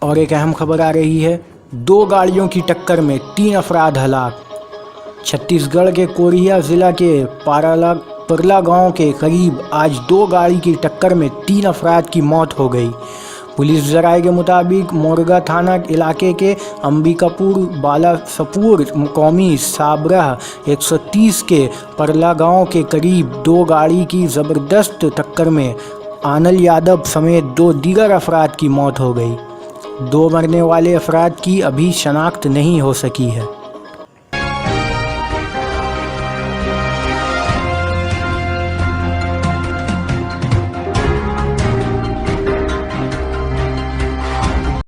और एक अहम खबर आ रही है, 2 गाड़ियों की टक्कर में 3 अफराद हलाक। छत्तीसगढ़ के कोरिया जिला के परला गांव के करीब आज 2 गाड़ी की टक्कर में 3 अफराद की मौत हो गई। पुलिस जराये के मुताबिक मोरगा थाना इलाके के अंबिकापुर बालासपुर कौमी साबराह 130 के परला गांव के करीब 2 गाड़ी की ज़बरदस्त टक्कर में आनल यादव समेत 2 दीगर अफराद की मौत हो गई। 2 मरने वाले अफराद की अभी शनाख्त नहीं हो सकी है।